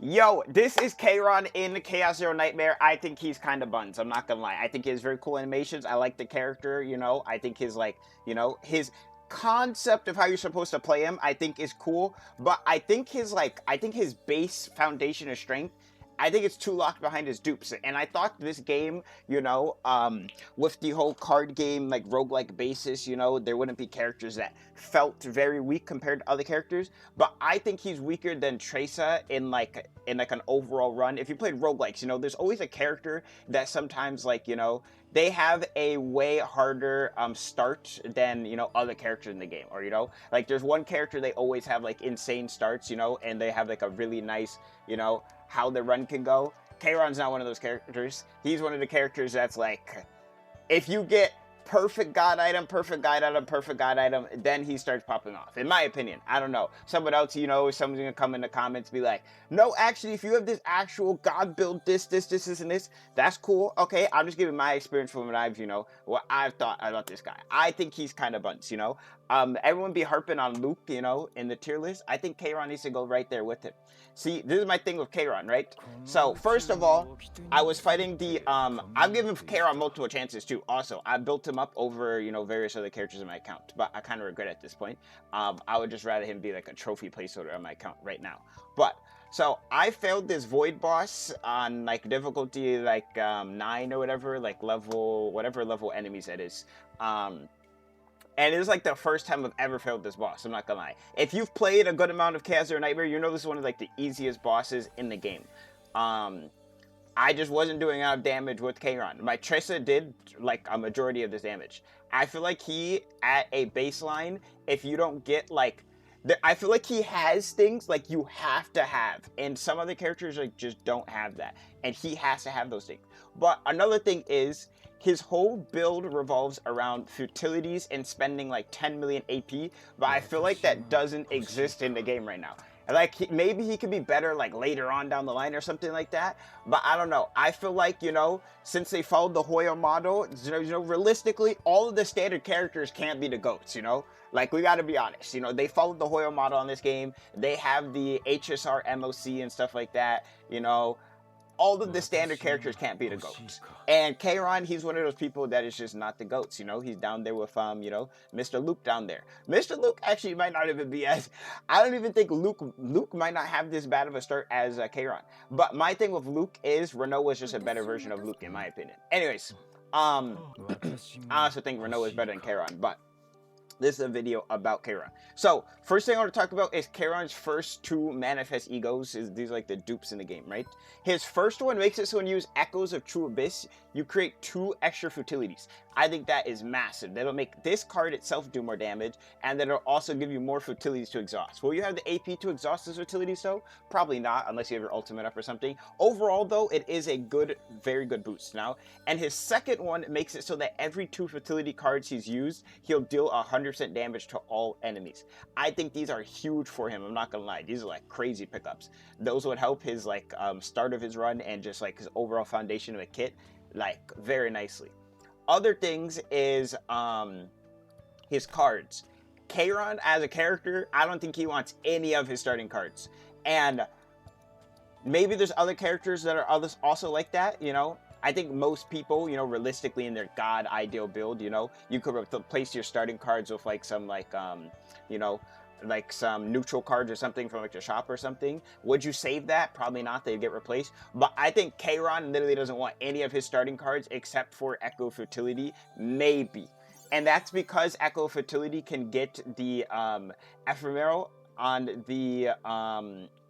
Yo, this is Kayron in chaoszeronightmare. I think he's kind of buns. I'm not gonna lie. I think he has very cool animations. I like the character, you know. I think his, like, you know, his concept of how you're supposed to play him, I think is cool. But I think his base foundation of strength, I think it's too locked behind his dupes. And I thought this game, you know, with the whole card game, like, roguelike basis, you know, there wouldn't be characters that felt very weak compared to other characters. But I think he's weaker than Tracer in like an overall run. If you played roguelikes, you know, there's always a character that sometimes, like, you know, they have a way harder start than, you know, other characters in the game. Or, you know, like, there's one character they always have like insane starts, you know, and they have like a really nice, you know, how the run can go. Kayron's not one of those characters. He's one of the characters that's like, if you get perfect god item, perfect god item, perfect god item, then he starts popping off. In my opinion, I don't know. Someone else, you know, someone's gonna come in the comments be like, no, actually, if you have this actual god build, this, and this, that's cool. Okay, I'm just giving my experience from what I've, you know, what I've thought about this guy. I think he's kind of bunts, you know. Everyone be harping on Luke, you know, in the tier list. I think Kayron needs to go right there with him. See, this is my thing with Kayron, right? So, first of all, I was fighting the, I've given Kayron multiple chances too. Also, I built him up over, you know, various other characters in my account, but I kind of regret at this point. I would just rather him be like a trophy placeholder on my account right now. But, so, I failed this Void boss on, like, difficulty, like, 9 or whatever, like, level, whatever level enemies it is. And it was like the first time I've ever failed this boss, I'm not gonna lie. If you've played a good amount of chaoszeronightmare, you know this is one of like the easiest bosses in the game. I just wasn't doing enough damage with Kayron. My Tressa did like a majority of this damage. I feel like he, at a baseline, if you don't get like, I feel like he has things like you have to have, and some other characters like just don't have that, and he has to have those things. But another thing is, his whole build revolves around futilities and spending like 10 million AP, but I feel like that doesn't exist in the game right now. Like, maybe he could be better like later on down the line or something like that, but I don't know. I feel like, you know, since they followed the Hoyo model, you know, realistically, all of the standard characters can't be the GOATs, you know? Like, we gotta be honest, you know, they followed the Hoyo model on this game. They have the HSR MOC and stuff like that, you know. All of the standard characters can't be the GOATs. And Kayron, he's one of those people that is just not the GOATs, you know? He's down there with, you know, Mr. Luke down there. Mr. Luke actually might not even be as... I don't even think Luke might not have this bad of a start as Kayron. But my thing with Luke is Renault was just a better version of Luke, in my opinion. Anyways, I also think Renault is better than Kayron, but... this is a video about Kayron. So, first thing I want to talk about is Kayron's first two manifest egos. These are like the dupes in the game, right? His first one makes it so when you use Echoes of True Abyss, you create 2 extra futilities. I think that is massive. That'll make this card itself do more damage, and then it'll also give you more futilities to exhaust. Will you have the AP to exhaust those futilities though? Probably not, unless you have your ultimate up or something. Overall though, it is a good, very good boost now. And his second one makes it so that every 2 futility cards he's used, he'll deal 100% damage to all enemies. I think these are huge for him, I'm not gonna lie. These are like crazy pickups. Those would help his like start of his run and just like his overall foundation of a kit like very nicely. Other things is his cards. Kayron as a character, I don't think he wants any of his starting cards. And maybe there's other characters that are others also like that, you know. I think most people, you know, realistically in their god ideal build, you know, you could replace your starting cards with like some like you know, like some neutral cards or something from like the shop or something. Would you save that? Probably not. They'd get replaced. But I think Kayron literally doesn't want any of his starting cards except for Echo Futility. Maybe. And that's because Echo Futility can get the ephemeral on the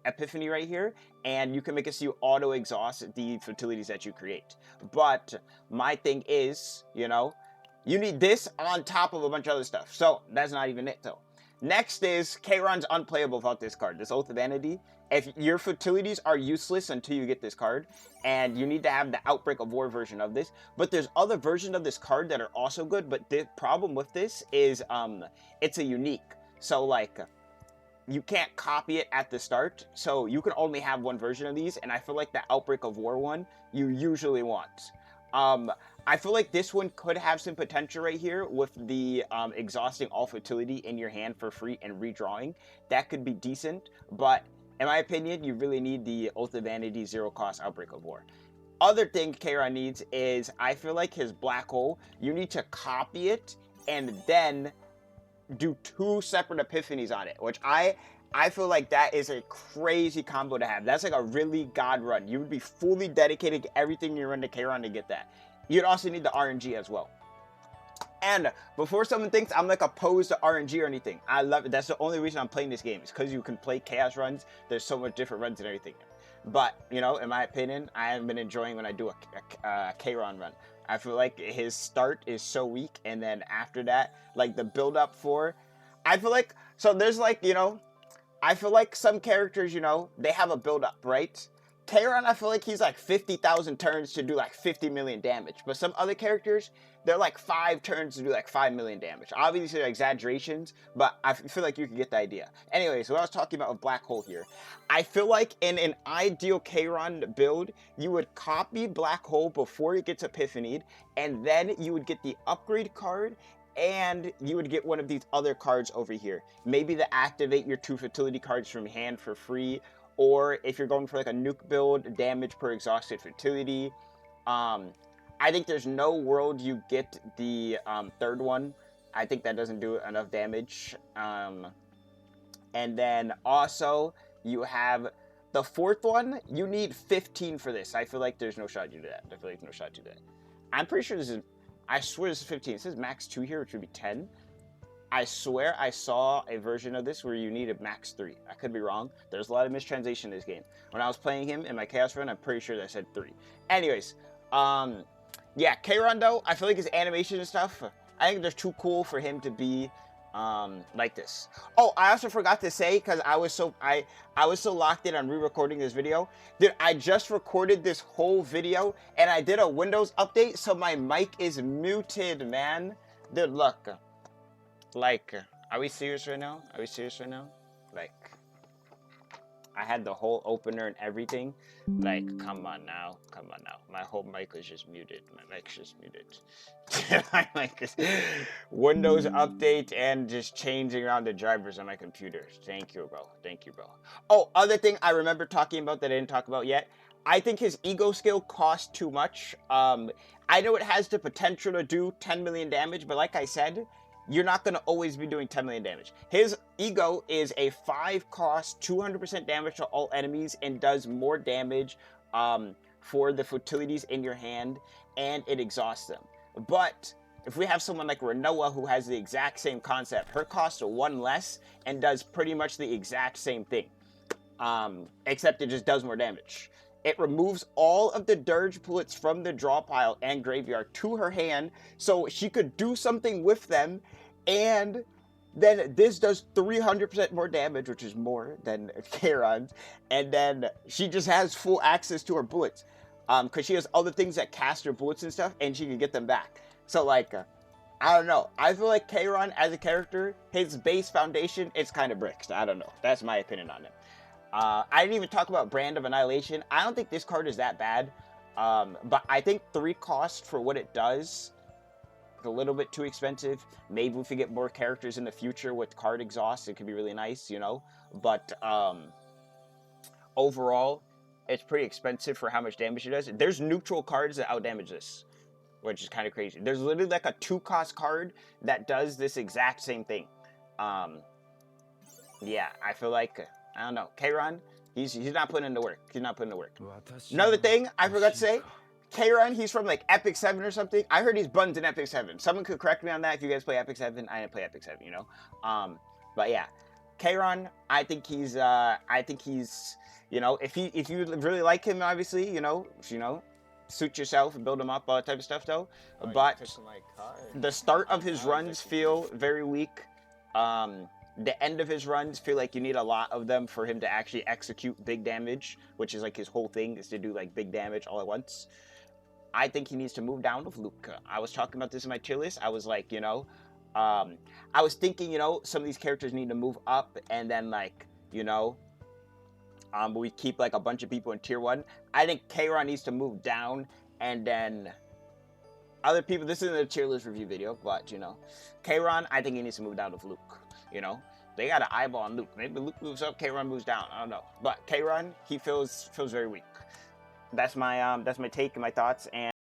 Epiphany right here, and you can make it so you auto exhaust the futilities that you create. But my thing is, you know, you need this on top of a bunch of other stuff. So that's not even it though. Next is Kayron's unplayable without this card, this Oath of Vanity. If your futilities are useless until you get this card, and you need to have the Outbreak of War version of this, but there's other versions of this card that are also good, but the problem with this is it's a unique. So like, you can't copy it at the start, so you can only have one version of these, and I feel like the Outbreak of War one, you usually want. I feel like this one could have some potential right here with the exhausting all futility in your hand for free and redrawing. That could be decent, but In my opinion, you really need the Oath of Vanity Zero Cost Outbreak of War. Other thing Kayron needs is, I feel like his black hole, you need to copy it and then do 2 separate epiphanies on it, which I feel like that is a crazy combo to have. That's like a really god run. You would be fully dedicated to everything you run to Kayron to get that. You'd also need the RNG as well. And before someone thinks I'm like opposed to RNG or anything, I love it. That's the only reason I'm playing this game. It's because you can play chaos runs. There's so much different runs and everything. But, you know, in my opinion, I haven't been enjoying when I do a Kayron run. I feel like his start is so weak, and then after that, like the build up for, I feel like, so there's like, you know, I feel like some characters, you know, they have a build up, right? Kayron, I feel like he's like 50,000 turns to do like 50 million damage. But some other characters, they're like 5 turns to do like 5 million damage. Obviously, they're exaggerations, but I feel like you can get the idea. Anyways, what I was talking about with Black Hole here, I feel like in an ideal Kayron build, you would copy Black Hole before it gets epiphanied, and then you would get the upgrade card, and you would get one of these other cards over here. Maybe to activate your 2 fertility cards from hand for free, or if you're going for like a nuke build, damage per exhausted fertility. I think there's no world you get the 3rd one. I think that doesn't do enough damage. And then also you have the 4th one. You need 15 for this. I feel like there's no shot to do that. I feel like there's no shot to do that. I'm pretty sure this is, I swear this is 15. It says max 2 here, which would be 10. I swear I saw a version of this where you needed max 3. I could be wrong. There's a lot of mistranslation in this game. When I was playing him in my Chaos run, I'm pretty sure that said 3. Anyways, yeah, Kayron though, I feel like his animation and stuff, I think they're too cool for him to be like this. Oh, I also forgot to say, because I was so locked in on re-recording this video. Dude, I just recorded this whole video and I did a Windows update, so my mic is muted, man. Dude, look. Like, are we serious right now? Are we serious right now? Like, I had the whole opener and everything. Like, come on now. Come on now. My whole mic was just muted. My mic's just muted. My mic is Windows update and just changing around the drivers on my computer. Thank you, bro. Thank you, bro. Oh, other thing I remember talking about that I didn't talk about yet. I think his ego skill costs too much. I know it has the potential to do 10 million damage, but like I said, you're not going to always be doing 10 million damage. His ego is a 5 cost, 200% damage to all enemies, and does more damage for the fertilities in your hand, and it exhausts them. But if we have someone like Renoa who has the exact same concept, her cost are 1 less and does pretty much the exact same thing, except it just does more damage. It removes all of the dirge bullets from the draw pile and graveyard to her hand, so she could do something with them, and then this does 300% more damage, which is more than Kayron's, and then she just has full access to her bullets, because she has other things that cast her bullets and stuff, and she can get them back. So, like, I don't know. I feel like Kayron, as a character, his base foundation, it's kind of bricks. I don't know. That's my opinion on it. I didn't even talk about Brand of Annihilation. I don't think this card is that bad, but I think 3 cost for what it does is a little bit too expensive. Maybe if we get more characters in the future with card exhaust, it could be really nice, you know? But overall, it's pretty expensive for how much damage it does. There's neutral cards that outdamage this, which is kind of crazy. There's literally like a 2-cost card that does this exact same thing. Yeah, I feel like... I don't know. Kayron, he's not putting in the work. He's not putting in the work. Another thing I forgot to say, Kayron, he's from like Epic 7 or something. I heard he's buns in Epic 7. Someone could correct me on that if you guys play Epic 7. I didn't play Epic 7, you know. But yeah, Kayron, I think he's, you know, if you really like him, obviously, you know, suit yourself and build him up, all that type of stuff, though. Oh, but the start of his runs feel very weak. The end of his runs feel like you need a lot of them for him to actually execute big damage, which is like his whole thing, is to do like big damage all at once. I think he needs to move down with Luca. I was talking about this in my tier list. I was like, you know, I was thinking, you know, some of these characters need to move up, and then like, you know, we keep like a bunch of people in tier 1. I think Kayron needs to move down, and then other people, this isn't a tier list review video, but you know, Kayron, I think he needs to move down with Luke. You know, They got an eyeball on Luke. Maybe Luke moves up, Kayron moves down. I don't know. But Kayron, he feels very weak. That's my take and my thoughts. And